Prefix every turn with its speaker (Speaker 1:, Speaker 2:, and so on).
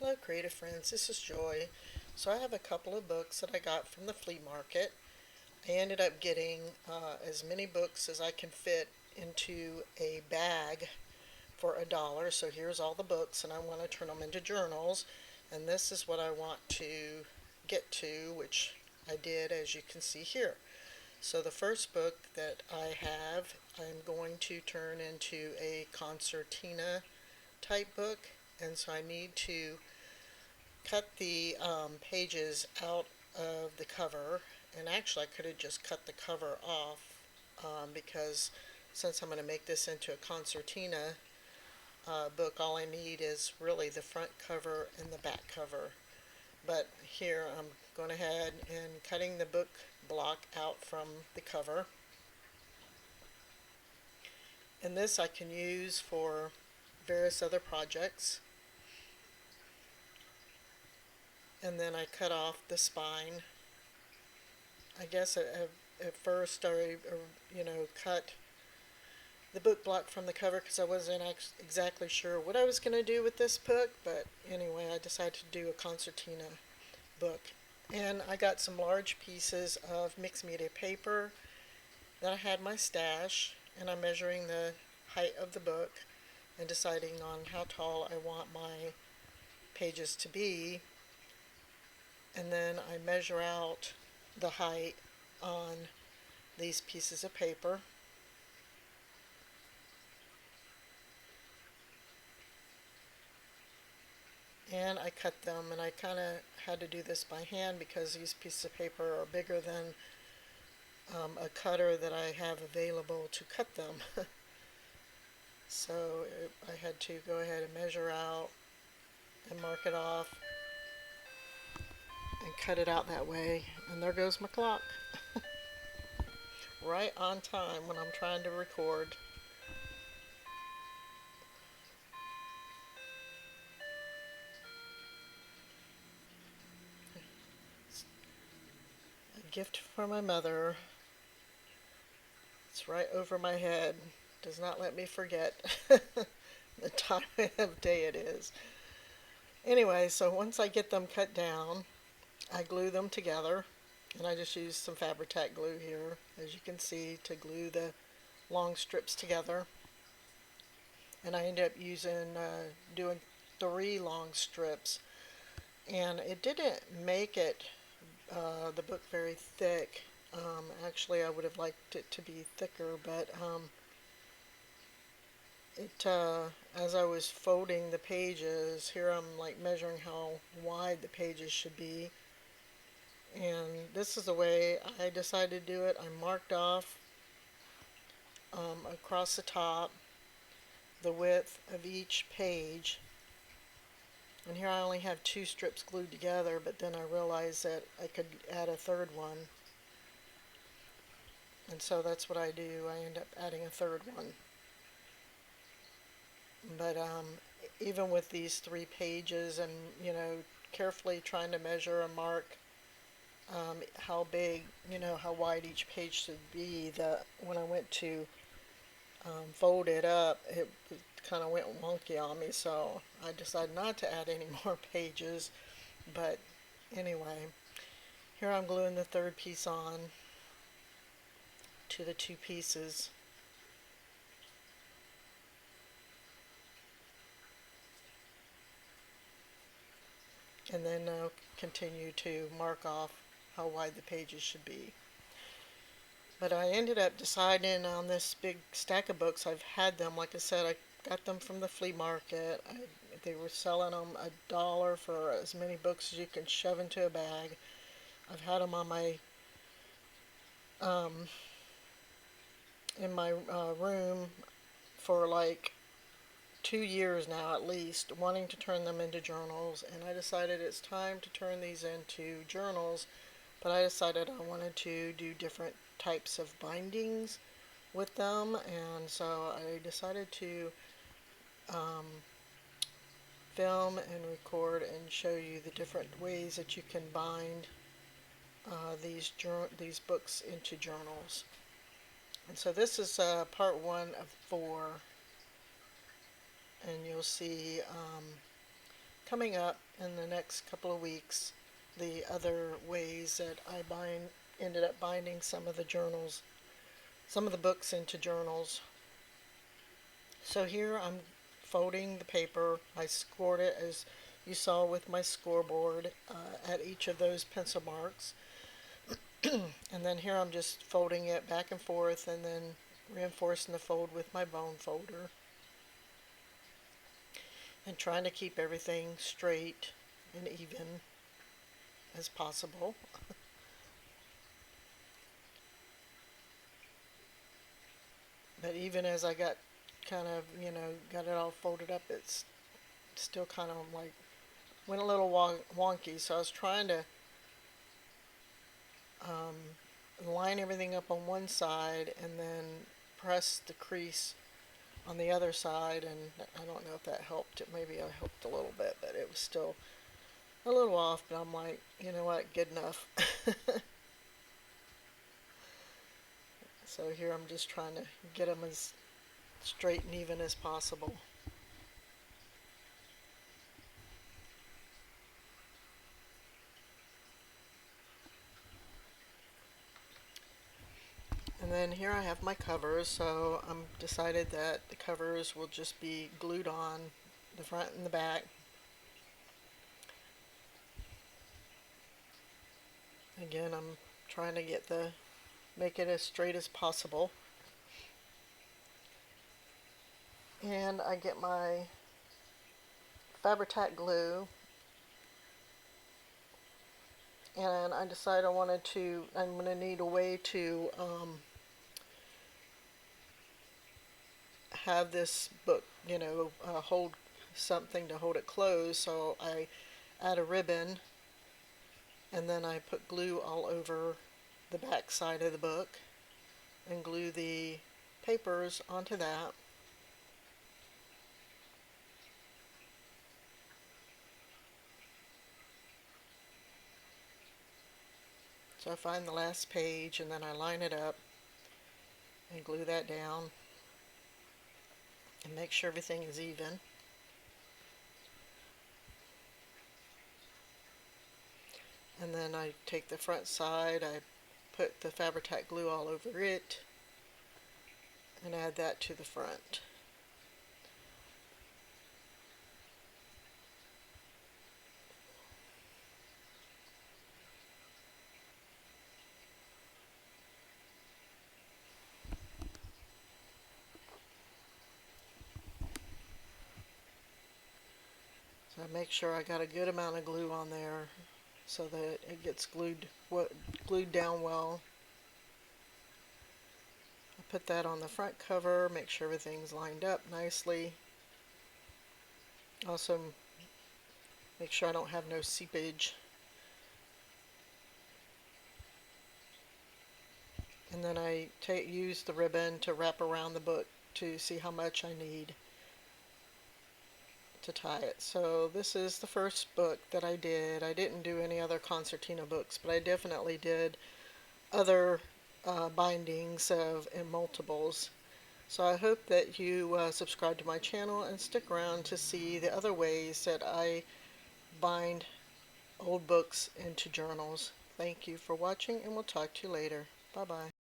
Speaker 1: Hello, creative friends. This is Joy. So, I have a couple of books that I got from the flea market. I ended up getting as many books as I can fit into a bag for $1. So, here's all the books, and I want to turn them into journals. And this is what I want to get to, which I did, as you can see here. So, the first book that I have, I'm going to turn into a concertina type book. And so, I need to cut the pages out of the cover, and actually I could have just cut the cover off because since I'm going to make this into a concertina book, all I need is really the front cover and the back cover. But here I'm going ahead and cutting the book block out from the cover, and this I can use for various other projects. And then I cut off the spine. I guess at first I cut the book block from the cover because I wasn't exactly sure what I was going to do with this book, but anyway, I decided to do a concertina book. And I got some large pieces of mixed media paper that I had in my stash, and I'm measuring the height of the book and deciding on how tall I want my pages to be. And then I measure out the height on these pieces of paper. And I cut them, and I kind of had to do this by hand because these pieces of paper are bigger than a cutter that I have available to cut them. So I had to go ahead and measure out and mark it off and cut it out that way. And there goes my clock. Right on time when I'm trying to record. A gift from my mother. It's right over my head. Does not let me forget the time of day it is. Anyway, so once I get them cut down, I glue them together. And I just use some Fabri-Tac glue here, as you can see, to glue the long strips together. And I ended up doing 3 long strips. And it didn't make the book very thick. Actually, I would have liked it to be thicker, but as I was folding the pages, here I'm like measuring how wide the pages should be. And this is the way I decided to do it. I marked off across the top the width of each page. And here I only have 2 strips glued together, but then I realized that I could add a third one. And so that's what I do. I end up adding a third one. But even with these 3 pages and, carefully trying to measure and mark how big, how wide each page should be, that when I went to fold it up, it kind of went wonky on me, so I decided not to add any more pages. But anyway, here I'm gluing the third piece on to the 2 pieces. And then continue to mark off how wide the pages should be. But I ended up deciding on this big stack of books. I've had them, like I said, I got them from the flea market. They were selling them $1 for as many books as you can shove into a bag. I've had them on my in my room for like 2 years now at least, wanting to turn them into journals, and I decided it's time to turn these into journals. But I decided I wanted to do different types of bindings with them, and so I decided to film and record and show you the different ways that you can bind these books into journals. And so this is part 1 of 4, and you'll see coming up in the next couple of weeks the other ways that ended up binding some of the journals, some of the books into journals. So here I'm folding the paper. I scored it as you saw with my scoreboard at each of those pencil marks. And then here I'm just folding it back and forth and then reinforcing the fold with my bone folder and trying to keep everything straight and even as possible. But even as I got kind of, got it all folded up, it's still kind of like went a little wonky. So I was trying to line everything up on one side and then press the crease on the other side, and I don't know if that helped. It maybe I helped a little bit, but it was still a little off. But I'm like, you know what, good enough. So here I'm just trying to get them as straight and even as possible. And then here I have my covers, so I'm decided that the covers will just be glued on the front and the back. Again, I'm trying to make it as straight as possible. And I get my Fabri-Tac glue, and I decided I'm going to need a way to have this book, hold something to hold it closed. So I add a ribbon, and then I put glue all over the back side of the book and glue the papers onto that. So I find the last page and then I line it up and glue that down and make sure everything is even. And then I take the front side, I put the Fabri-Tac glue all over it and add that to the front. So I make sure I got a good amount of glue on there so that it gets glued down well. I put that on the front cover, make sure everything's lined up nicely. Also make sure I don't have no seepage. And then I use the ribbon to wrap around the book to see how much I need to tie it. So this is the first book that I did. I didn't do any other Concertina books, but I definitely did other bindings in multiples. So I hope that you subscribe to my channel and stick around to see the other ways that I bind old books into journals. Thank you for watching, and we'll talk to you later. Bye-bye.